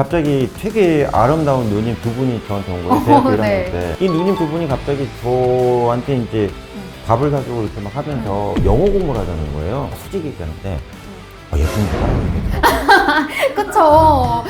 갑자기 되게 아름다운 누님 두 분이 저한테 온 거예요. 대학교 1학년 네. 때. 이 누님 두 분이 갑자기 저한테 이제 밥을 사주고 이렇게 막 하면서 영어 공부를 하자는 거예요. 수직 얘기하는데 예쁜 사람입니다. 그쵸.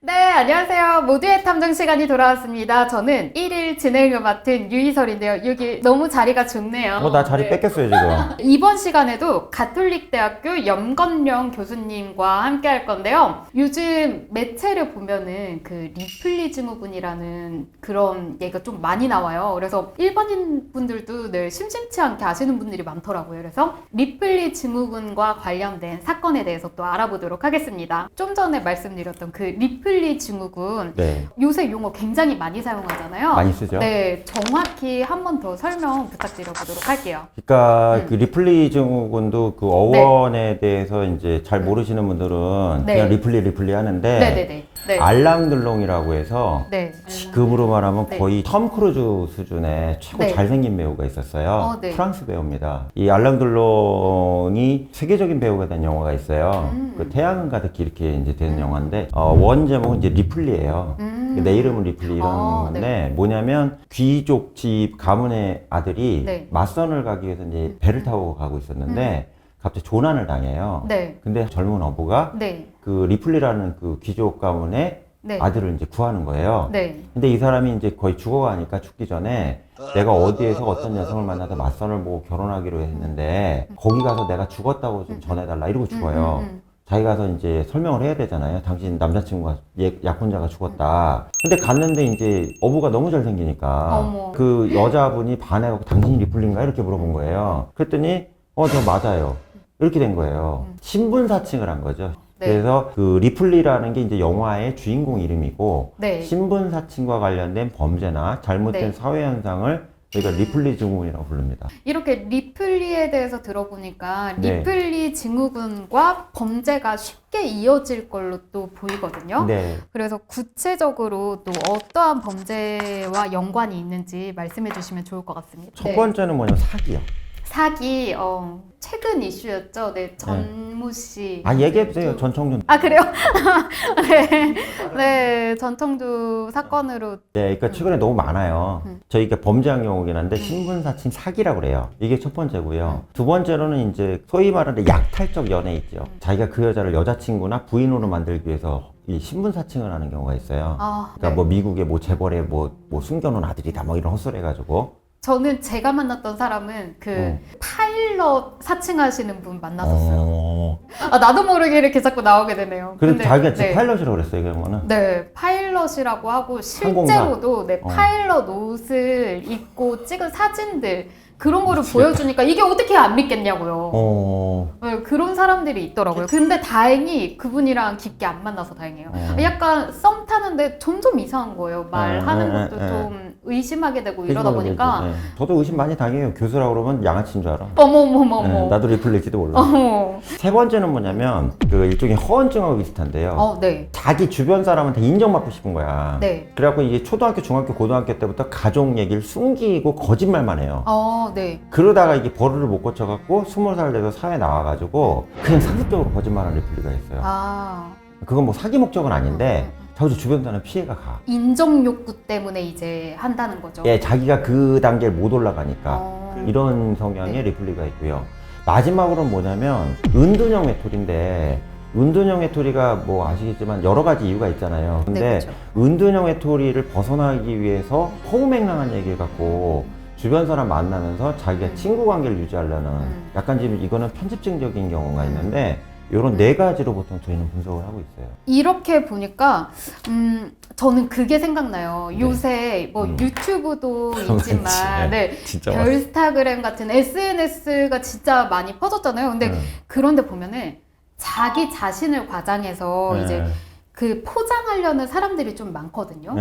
네, 안녕하세요. 모두의 탐정 시간이 돌아왔습니다. 저는 1일 진행을 맡은 유희설인데요. 여기 너무 자리가 좋네요. 나 자리 네. 뺏겼어요, 지금. 이번 시간에도 가톨릭대학교 염건령 교수님과 함께 할 건데요. 요즘 매체를 보면은 그 리플리 증후군이라는 그런 얘기가 좀 많이 나와요. 그래서 일반인 분들도 늘 심심치 않게 아시는 분들이 많더라고요. 그래서 리플리 증후군과 관련된 사건에 대해서 또 알아보도록 하겠습니다. 좀 전에 말씀드렸던 그 리플리 증후군. 네. 요새 용어 굉장히 많이 사용하잖아요. 많이 쓰죠. 네, 정확히 한 번 더 설명 부탁드려보도록 할게요. 그러니까 그 리플리 증후군도 그 어원에 대해서 이제 잘 모르시는 분들은 네. 그냥 리플리 하는데 네네네. 네. 알랑들롱이라고 해서 네. 지금으로 말하면 네. 거의 톰 크루즈 수준의 최고 네. 잘생긴 배우가 있었어요. 네. 프랑스 배우입니다. 이 알랑들롱이 세계적인 배우가 된 영화가 있어요. 그 태양은 가득히 이렇게 이제 되는 영화인데 원 제목은 이제 리플리예요. 내 이름은 리플리 이런 건데 네. 뭐냐면 귀족 집 가문의 아들이 네. 맞선을 가기 위해서 이제 배를 타고 가고 있었는데 갑자기 조난을 당해요. 네. 근데 젊은 어부가 네. 그 리플리라는 그 귀족 가문의 네. 아들을 이제 구하는 거예요. 네. 근데 이 사람이 이제 거의 죽어가니까 죽기 전에 내가 어디에서 어떤 여성을 만나서 맞선을 보고 결혼하기로 했는데 거기 가서 내가 죽었다고 좀 전해달라 이러고 죽어요. 자기 가서 이제 설명을 해야 되잖아요. 당신 남자친구가 약혼자가 죽었다. 근데 갔는데 이제 어부가 너무 잘생기니까 어머. 그 여자분이 반해갖고 당신이 리플리인가 이렇게 물어본 거예요. 그랬더니 저 맞아요. 이렇게 된 거예요. 신분 사칭을 한 거죠. 네. 그래서 그 리플리라는 게 이제 영화의 주인공 이름이고 네. 신분 사칭과 관련된 범죄나 잘못된 네. 사회 현상을 저희가 리플리 증후군이라고 부릅니다. 이렇게 리플리에 대해서 들어보니까 네. 리플리 증후군과 범죄가 쉽게 이어질 걸로 또 보이거든요. 네. 그래서 구체적으로 또 어떠한 범죄와 연관이 있는지 말씀해 주시면 좋을 것 같습니다. 첫 번째는 뭐냐면 사기요. 사기, 최근 이슈였죠. 네, 전무 씨. 얘기해주세요. 전청준. 아, 그래요? 네. 네, 전청두 사건으로. 네, 그러니까 최근에 너무 많아요. 저희가 범죄한 경우긴 한데 신분 사칭 사기라고 그래요. 이게 첫 번째고요. 두 번째로는 이제 소위 말하는 약탈적 연애 있죠. 자기가 그 여자를 여자친구나 부인으로 만들기 위해서 이 신분 사칭을 하는 경우가 있어요. 그러니까 네. 뭐 미국의 뭐 재벌의 뭐 숨겨놓은 아들이다 뭐 이런 헛소리 해가지고. 저는 제가 만났던 사람은 그 파일럿 사칭하시는 분 만났었어요. 나도 모르게 이렇게 자꾸 나오게 되네요. 그래서 근데, 자기가 네. 파일럿이라고 그랬어요, 그런 거는. 네, 파일럿이라고 하고 실제로도 네, 항공사. 파일럿 옷을 입고 찍은 사진들 그런 거를 보여주니까 이게 어떻게 안 믿겠냐고요. 네, 그런 사람들이 있더라고요. 근데 다행히 그분이랑 깊게 안 만나서 다행이에요. 약간 썸 타는데 점점 이상한 거예요. 말하는 것도 좀 의심하게 되고 이러다 보니까. 네. 저도 의심 많이 당해요. 교수라고 그러면 양아치인 줄 알아. 어머머머머. 네, 나도 리플릴지도 몰라. 어머. 세 번째는 뭐냐면 그 일종의 허언증하고 비슷한데요. 네. 자기 주변 사람한테 인정받고 싶은 거야. 네. 그래갖고 이게 초등학교, 중학교, 고등학교 때부터 가족 얘기를 숨기고 거짓말만 해요. 네. 그러다가 이게 버릇을 못 고쳐갖고 20살 돼서 사회 나와가지고 그냥 상습적으로 거짓말하는 리플리가 있어요. 그건 뭐 사기 목적은 아닌데 자기 주변 사람 피해가 가. 인정 욕구 때문에 이제 한다는 거죠. 예, 자기가 그 단계를 못 올라가니까 이런 성향의 리플리가 있고요. 마지막으로는 뭐냐면 은둔형 외톨이인데 은둔형 외톨이가 뭐 아시겠지만 여러 가지 이유가 있잖아요. 근데 네, 그렇죠. 은둔형 외톨이를 벗어나기 위해서 허무맹랑한 얘기를 갖고 주변 사람 만나면서 자기가 친구 관계를 유지하려는 약간 지금 이거는 편집증적인 경우가 있는데 이런 네 가지로 보통 저희는 분석을 하고 있어요. 이렇게 보니까 저는 그게 생각나요. 요새 뭐 유튜브도 있지만 네, 진짜 별스타그램 같은 SNS가 진짜 많이 퍼졌잖아요. 근데 그런데 보면은 자기 자신을 과장해서 이제 그 포장하려는 사람들이 좀 많거든요.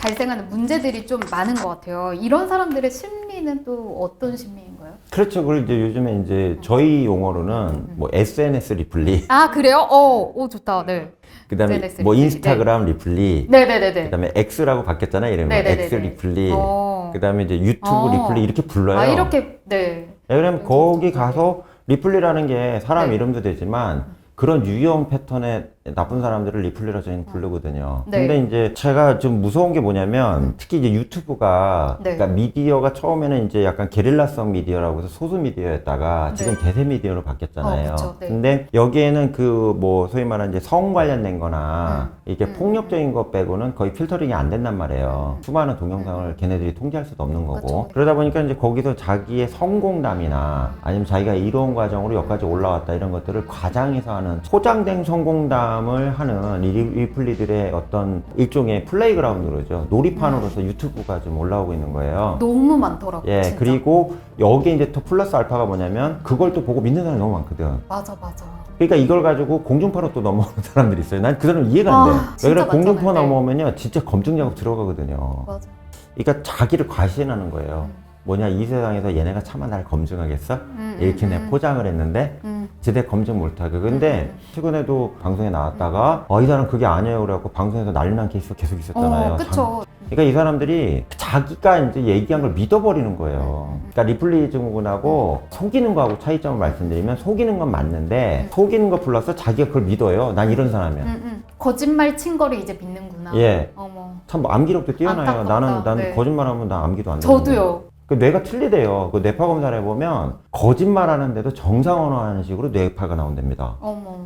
발생하는 문제들이 좀 많은 것 같아요. 이런 사람들의 심리는 또 어떤 심리인가요? 그렇죠. 그걸 이제 요즘에 이제 저희 용어로는 뭐 SNS 리플리. 그래요? 오, 좋다. 네. 그 다음에 SNS 뭐 리플리. 인스타그램 리플리. 네네네네. 그 다음에 X라고 바뀌었잖아요. 이름이. 네네네네. X 리플리. 어. 그 다음에 이제 유튜브 리플리 이렇게 불러요. 이렇게, 네. 그러면 거기 가서 리플리라는 게 사람 네. 이름도 되지만 그런 유형 패턴의 나쁜 사람들을 리플리라 저희는 부르거든요. 네. 근데 이제 제가 좀 무서운 게 뭐냐면 특히 이제 유튜브가 네. 그러니까 미디어가 처음에는 이제 약간 게릴라성 미디어라고 해서 소수 미디어였다가 지금 네. 대세 미디어로 바뀌었잖아요. 그쵸, 네. 근데 여기에는 그 뭐 소위 말하는 이제 성 관련된 거나 이게 폭력적인 것 빼고는 거의 필터링이 안 된단 말이에요. 수많은 동영상을 걔네들이 통제할 수도 없는 거고. 그쵸. 그러다 보니까 이제 거기서 자기의 성공담이나 아니면 자기가 이로운 과정으로 여기까지 올라왔다 이런 것들을 과장해서 하는 소장된 성공담을 하는 이 리플리들의 어떤 일종의 플레이그라운드로죠. 놀이판으로서 유튜브가 좀 올라오고 있는 거예요. 너무 많더라고요. 예, 진짜. 그리고 여기에 이제 또 플러스 알파가 뭐냐면 그걸 또 보고 믿는 사람이 너무 많거든. 맞아. 그러니까 이걸 가지고 공중파로 또 넘어오는 사람들이 있어요. 난 그 사람 이해가 안 돼. 진짜 왜 그래? 공중파 많잖아요. 네. 넘어오면요, 진짜 검증 작업 들어가거든요. 맞아. 그러니까 자기를 과시하는 거예요. 뭐냐, 이 세상에서 얘네가 차마 날 검증하겠어? 이렇게 내 포장을 했는데 제대 검증 못하게. 근데 최근에도 방송에 나왔다가 이 사람 그게 아니에요 그래갖고 방송에서 난리 난 케이스가 계속 있었잖아요. 그쵸. 그러니까 이 사람들이 자기가 이제 얘기한 걸 믿어버리는 거예요. 그러니까 리플리 증후군하고 속이는 거하고 차이점을 말씀드리면 속이는 건 맞는데 속이는 거 플러스 자기가 그걸 믿어요. 난 이런 사람이야. 거짓말 친 거를 이제 믿는구나. 예. 어머. 참 암기력도 뛰어나요. 안타깝다. 나는 네. 거짓말하면 나 암기도 안 되는데. 저도요. 그 뇌가 틀리대요. 그 뇌파 검사를 해보면 거짓말하는데도 정상언어하는 식으로 뇌파가 나온답니다. 어머.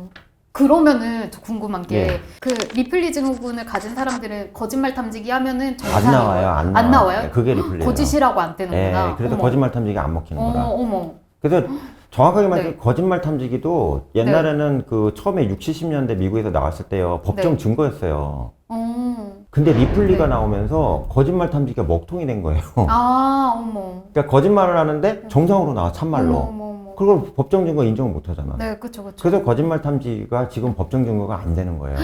그러면은 저 궁금한 게 예. 그 리플리 증후군을 가진 사람들은 거짓말 탐지기 하면은 안 정상이에요? 나와요. 안 나와요? 네, 그게 리플리예요. 거짓이라고 안 뜨는구나. 예, 그래서 어머. 거짓말 탐지기 안 먹히는 거라. 어머. 그래서 정확하게 말해서 네. 거짓말 탐지기도 옛날에는 그 처음에 60, 70년대 미국에서 나왔을 때요. 법정 네. 증거였어요. 어. 근데 리플리가 네. 나오면서 거짓말 탐지기가 먹통이 된 거예요. 어머. 그러니까 거짓말을 하는데 정상으로 나와, 참말로. 어머. 그걸 법정 증거 인정을 못 하잖아. 네, 그쵸. 그래서 거짓말 탐지가 지금 법정 증거가 안 되는 거예요.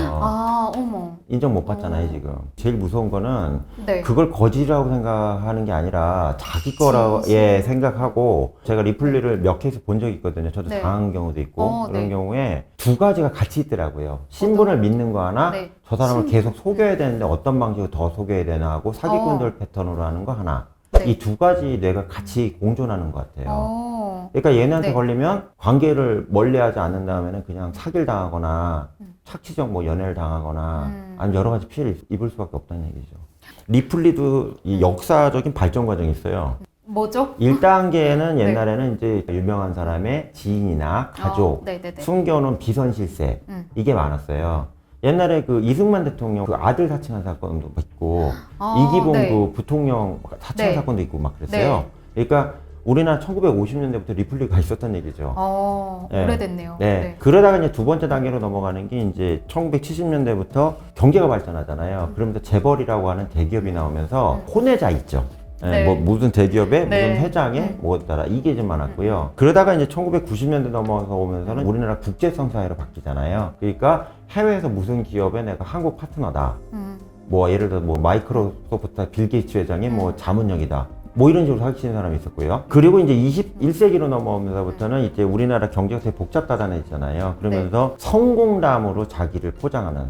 어머. 인정 못 받잖아요, 지금. 제일 무서운 거는 네. 그걸 거짓이라고 생각하는 게 아니라 자기 거라고 진심. 예, 생각하고 제가 리플리를 몇 케이스 본 적이 있거든요. 저도 네. 당한 경우도 있고 그런 네. 경우에 두 가지가 같이 있더라고요. 신분을 믿는 거 하나, 네. 저 사람을 신분. 계속 속여야 되는데 어떤 방식으로 더 속여야 되나 하고 사기꾼들 패턴으로 하는 거 하나. 네. 이 두 가지 뇌가 같이 공존하는 것 같아요. 그러니까 얘네한테 네. 걸리면 관계를 멀리하지 않는 다음에는 그냥 사기를 당하거나 착취적 뭐 연애를 당하거나 아니면 여러 가지 피해를 입을 수밖에 없다는 얘기죠. 리플리도 이 역사적인 발전 과정이 있어요. 뭐죠? 1단계는 네. 옛날에는 이제 유명한 사람의 지인이나 가족, 네네네. 숨겨놓은 비선 실세 이게 많았어요. 옛날에 그 이승만 대통령 그 아들 사칭한 사건도 있고 이기봉 네. 그 부통령 사칭한 네. 사건도 있고 막 그랬어요. 그러니까 우리나라 1950년대부터 리플리가 있었던 얘기죠. 네. 오래됐네요. 네. 그러다가 이제 두 번째 단계로 넘어가는 게 이제 1970년대부터 경제가 발전하잖아요. 그러면서 재벌이라고 하는 대기업이 나오면서 혼외자 있죠. 네. 뭐 무슨 대기업에 네. 무슨 회장에 뭐 따라 이게 좀 많았고요. 그러다가 이제 1990년대 넘어서 오면서는 우리나라 국제성 사회로 바뀌잖아요. 그러니까 해외에서 무슨 기업에 내가 한국 파트너다. 뭐 예를 들어 뭐 마이크로소프트 빌 게이츠 회장이 뭐 자문역이다. 뭐 이런 식으로 사기치는 사람이 있었고요. 그리고 이제 21세기로 넘어오면서부터는 이제 우리나라 경제가 되게 복잡하다잖아요. 그러면서 성공담으로 자기를 포장하는.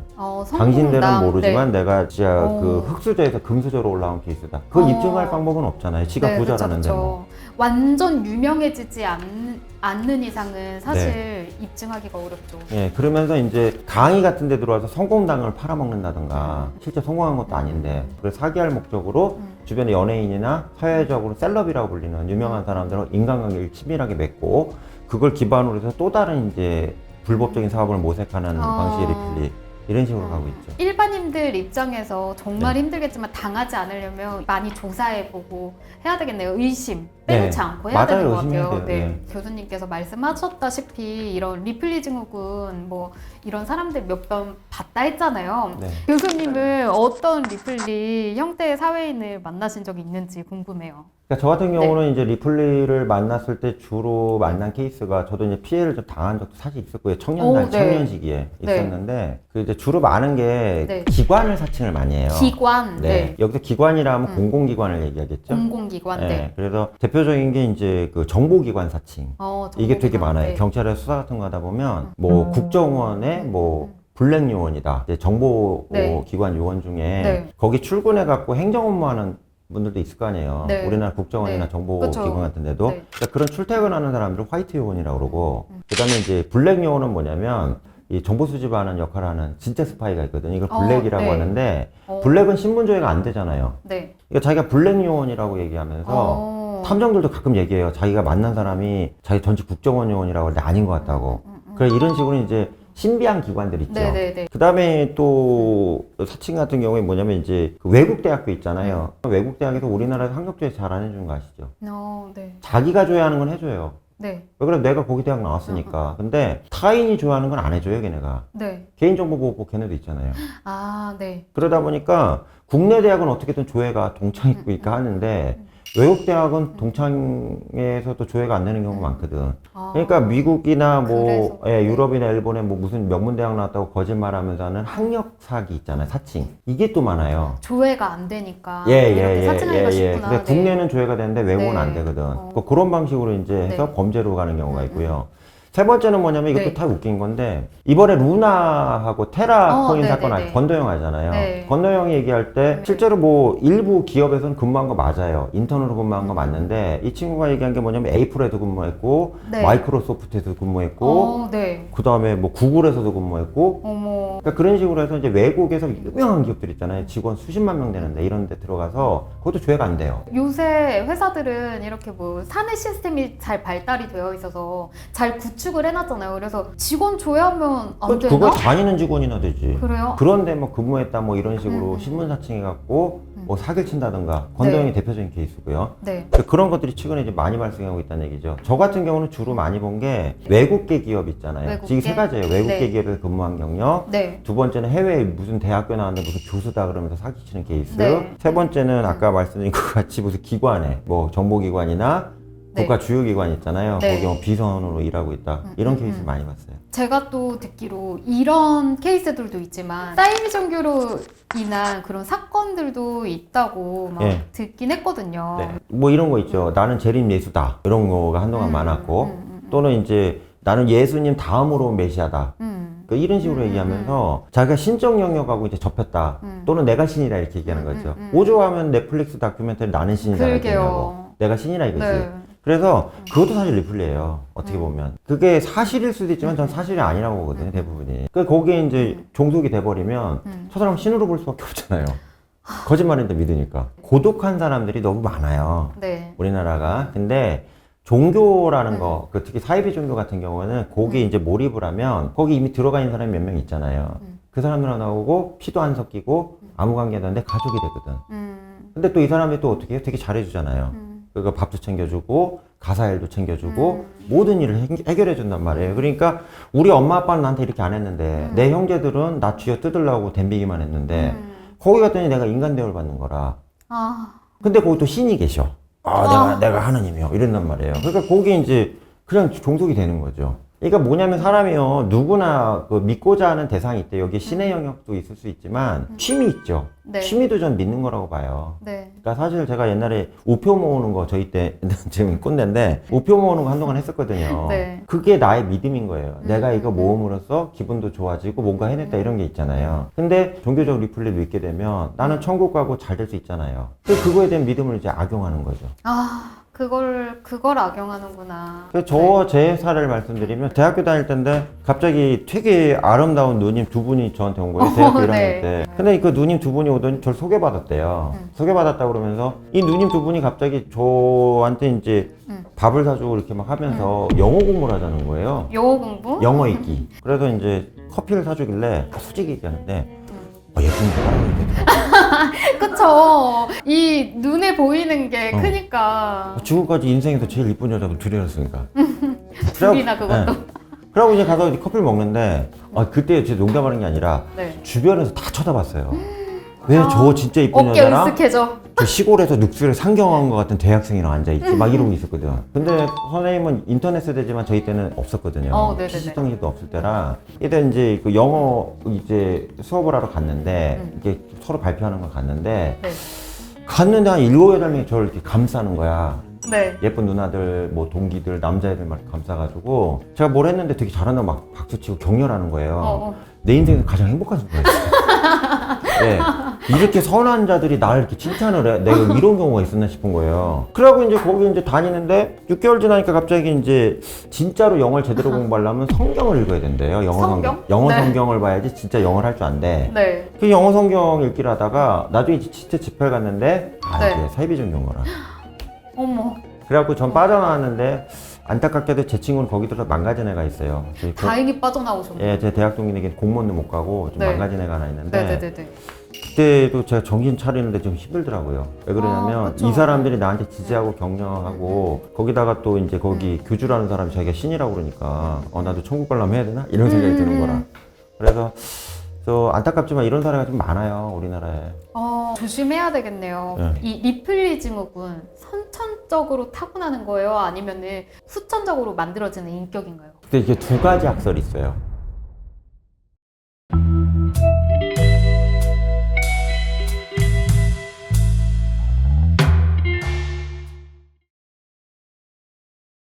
당신들은 모르지만 내가 진짜 그 흑수저에서 금수저로 올라온 케이스다. 그걸 입증할 방법은 없잖아요. 지가 부자라는데 뭐. 완전 유명해지지 않는 이상은 사실 입증하기가 어렵죠. 예, 그러면서 이제 강의 같은 데 들어와서 성공담을 팔아먹는다든가 실제 성공한 것도 아닌데 그걸 사기할 목적으로 주변의 연예인이나 사회적으로 셀럽이라고 불리는 유명한 사람들하고 인간관계를 친밀하게 맺고 그걸 기반으로 해서 또 다른 이제 불법적인 사업을 모색하는 방식의 리플리 이런 식으로 가고 있죠. 일반인들 입장에서 정말 힘들겠지만 당하지 않으려면 많이 조사해보고 해야 되겠네요. 의심 빼놓지 않고 해야 되는 것 같아요. 네. 교수님께서 말씀하셨다시피 이런 리플리 증후군 뭐 이런 사람들 몇 번 봤다 했잖아요. 네. 교수님은 어떤 리플리 형태의 사회인을 만나신 적이 있는지 궁금해요. 그러니까 저 같은 경우는 이제 리플리를 만났을 때 주로 만난 케이스가 저도 이제 피해를 좀 당한 적도 사실 있었고요. 청년 시기에 있었는데 그 이제 주로 많은 게 기관을 사칭을 많이 해요. 기관. 네. 여기서 기관이라면 공공기관을 얘기하겠죠. 공공기관. 네. 그래서 대표적인 게 이제 그 정보기관 사칭. 이게 되게 많아요. 경찰에 수사 같은 거 하다 보면 뭐 국정원의 뭐 블랙 요원이다. 이제 정보기관 요원 중에 거기 출근해 갖고 행정 업무하는 분들도 있을 거 아니에요. 우리나라 국정원이나 정보기관 같은 데도. 그러니까 그런 출퇴근하는 사람들을 화이트 요원이라고 그러고 그다음에 이제 블랙 요원은 뭐냐면 이 정보 수집하는 역할을 하는 진짜 스파이가 있거든요. 이걸 어, 블랙이라고 네. 하는데 블랙은 신분 조회가 안 되잖아요. 네. 그러니까 자기가 블랙 요원이라고 얘기하면서 탐정들도 가끔 얘기해요. 자기가 만난 사람이 자기 전직 국정원 요원이라고 하는데 아닌 것 같다고. 그래 이런 식으로 이제 신비한 기관들 있죠. 네네네. 그 다음에 또 사칭 같은 경우에 뭐냐면 이제 그 외국 대학교 있잖아요. 외국 대학에서 우리나라에서 학력 조회 잘 안 해주는 거 아시죠? 네. 자기가 조회하는 건 해줘요. 네. 왜 그래? 내가 거기 대학 나왔으니까. 근데 타인이 조회하는 건 안 해줘요, 걔네가. 네. 개인정보보호법 걔네도 있잖아요. 아, 네. 그러다 보니까 국내 대학은 어떻게든 조회가 동창이니까 하는데 외국 대학은 동창에서도 조회가 안 되는 경우가 많거든. 그러니까 미국이나 뭐 그래서. 예, 유럽이나 일본에 뭐 무슨 명문 대학 나왔다고 거짓말하면서 하는 학력 사기 있잖아요, 사칭. 이게 또 많아요. 조회가 안 되니까 이렇게 사칭하기가 쉽구나. 근데 네. 국내는 조회가 되는데 외국은 네. 안 되거든. 그런 방식으로 이제 해서 네. 범죄로 가는 경우가 있고요. 세 번째는 뭐냐면 이것도 네. 다 웃긴 건데 이번에 루나하고 테라 코인 사건 네네네. 권도영 하잖아요. 네. 권도영이 얘기할 때 네. 실제로 뭐 일부 기업에서는 근무한 거 맞아요. 인턴으로 근무한 거 맞는데 이 친구가 얘기한 게 뭐냐면 에이플에도 근무했고 네. 마이크로소프트에도 근무했고 네. 그 다음에 뭐 구글에서도 근무했고 어머. 그러니까 그런 식으로 해서 이제 외국에서 유명한 기업들 있잖아요. 직원 수십만 명 되는데 이런 데 들어가서 그것도 조회가 안 돼요. 요새 회사들은 이렇게 뭐 사내 시스템이 잘 발달이 되어 있어서 잘 구축을 해놨잖아요. 그래서 직원 조회하면 안 되나? 그거 다니는 직원이나 되지. 그래요? 그런데 뭐 근무했다 뭐 이런 식으로 신문 사칭해갖고 뭐 사기를 친다든가 권도영이 대표적인 케이스고요. 네. 그런 것들이 최근에 이제 많이 발생하고 있다는 얘기죠. 저 같은 경우는 주로 많이 본 게 외국계 기업 있잖아요. 외국계? 이게 세 가지예요. 외국계 네. 기업에서 근무한 경력. 네. 두 번째는 해외에 무슨 대학교 나왔는데 무슨 교수다 그러면서 사기치는 케이스. 네. 세 번째는 아까 말씀드린 것 같이 무슨 기관에 뭐 정보기관이나 네. 국가 주요기관 있잖아요. 네. 거기 뭐 비선으로 일하고 있다. 이런 케이스 많이 봤어요. 제가 또 듣기로 이런 케이스들도 있지만 사이비 종교로 인한 그런 사건들도 있다고 막 예. 듣긴 했거든요. 네. 뭐 이런 거 있죠. 나는 재림 예수다. 이런 거가 한동안 많았고 또는 이제 나는 예수님 다음으로 메시아다. 그러니까 이런 식으로 얘기하면서 자기가 신적 영역하고 이제 접혔다. 또는 내가 신이다 이렇게 얘기하는 거죠. 오조하면 넷플릭스 다큐멘터리 나는 신이다 이렇게 그러게요. 얘기하고 내가 신이라 이거지. 네. 그래서 그것도 사실 리플레이예요. 어떻게 보면 그게 사실일 수도 있지만 전 사실이 아니라고 보거든요. 대부분이. 그 거기에 이제 종속이 돼버리면 저 사람 신으로 볼 수밖에 없잖아요. 거짓말인데 믿으니까. 고독한 사람들이 너무 많아요. 네. 우리나라가. 근데 종교라는 거, 그 특히 사이비 종교 같은 경우는 거기에 이제 몰입을 하면 거기 이미 들어가 있는 사람이 몇 명 있잖아요. 그 사람들 나오고 피도 안 섞이고 아무 관계도 안 돼 가족이 되거든. 근데 또 이 사람이 또 어떻게 해요? 되게 잘해주잖아요. 그러니까 밥도 챙겨주고 가사일도 챙겨주고 모든 일을 해결해 준단 말이에요. 그러니까 우리 엄마 아빠는 나한테 이렇게 안 했는데 내 형제들은 나 쥐어 뜯으려고 덤비기만 했는데 거기 갔더니 내가 인간 대우를 받는 거라. 아, 근데 거기 또 신이 계셔. 내가 하느님이요. 이런단 말이에요. 그러니까 거기 이제 그냥 종속이 되는 거죠. 그러니까 뭐냐면 사람이요. 누구나 그 믿고자 하는 대상이 있대. 여기 신의 영역도 있을 수 있지만 취미 있죠. 네. 취미도 전 믿는 거라고 봐요. 네. 그러니까 사실 제가 옛날에 우표 모으는 거 저희 때 지금 꼰대인데 우표 모으는 거 한동안 했었거든요. 네. 그게 나의 믿음인 거예요. 내가 이거 모음으로써 기분도 좋아지고 뭔가 해냈다 이런 게 있잖아요. 근데 종교적 리플레이를 믿게 되면 나는 천국 가고 잘 될 수 있잖아요. 그래서 그거에 대한 믿음을 이제 악용하는 거죠. 아, 그걸 악용하는구나. 그래서 제 사례를 말씀드리면 대학교 다닐 때인데 갑자기 되게 아름다운 누님 두 분이 저한테 온 거예요. 대학교 1학년 네. 때. 근데 그 누님 두 분이 오더니 저를 소개받았대요. 소개받았다고 그러면서 이 누님 두 분이 갑자기 저한테 이제 밥을 사주고 이렇게 막 하면서 영어 공부를 하자는 거예요. 영어 공부? 영어 읽기. 그래서 이제 커피를 사주길래 솔직히 얘기하는데 예쁘니까 그쵸. 이 눈에 보이는 게 크니까. 지금까지 인생에서 제일 이쁜 여자가 둘이었으니까. 둘이나 그것도. 그러고 이제 가서 커피를 먹는데 그때 제 농담하는 게 아니라 네. 주변에서 다 쳐다봤어요. 왜 저 진짜 이쁜 어깨 여자랑 으쓱해져. 저 시골에서 늑수를 상경한 것 같은 대학생이랑 앉아있지 막 이러고 있었거든. 근데 선생님은 인터넷 세대지만 저희 때는 없었거든요. 네네네. PC통신도 없을 때라 이때 이제 그 영어 이제 수업을 하러 갔는데 이게 서로 발표하는 걸 갔는데 네. 갔는데 한 7, 8명이 저를 이렇게 감싸는 거야. 네. 예쁜 누나들, 뭐 동기들, 남자애들 막 감싸가지고 제가 뭘 했는데 되게 잘한다고 막 박수치고 격려하는 거예요. 내 인생에서 가장 행복한 순간이었어요. 네. 이렇게 선한 자들이 나를 이렇게 칭찬을 해. 내가 이런 경우가 있었나 싶은 거예요. 그러고 이제 거기 이제 다니는데 6개월 지나니까 갑자기 이제 진짜로 영어를 제대로 공부하려면 성경을 읽어야 된대요. 영어 성경? 영어 네. 성경을 봐야지 진짜 영어를 할 줄 안대. 네. 그 영어 성경 읽기를 하다가 나중에 진짜 집회를 갔는데 네. 이게 사이비종 용어라. 어머. 그래갖고 전 빠져나왔는데 안타깝게도 제 친구는 거기 들어서 망가진 애가 있어요. 다행히 빠져나오셨네요. 예, 제 대학 동기에게 공무원도 못 가고 좀 네. 망가진 애가 하나 있는데 네네네네. 그때도 제가 정신 차리는데 좀 힘들더라고요. 왜 그러냐면 그쵸. 이 사람들이 나한테 지지하고 격려하고 거기다가 또 이제 거기 교주라는 사람이 자기가 신이라고 그러니까 나도 천국 관람 해야 되나? 이런 생각이 드는 거라. 그래서 저 안타깝지만 이런 사례가 좀 많아요, 우리나라에. 조심해야 되겠네요. 네. 이 리플리 증후군 선천적으로 타고나는 거예요? 아니면은 후천적으로 만들어지는 인격인가요? 근데 이게 두 가지 학설이 있어요.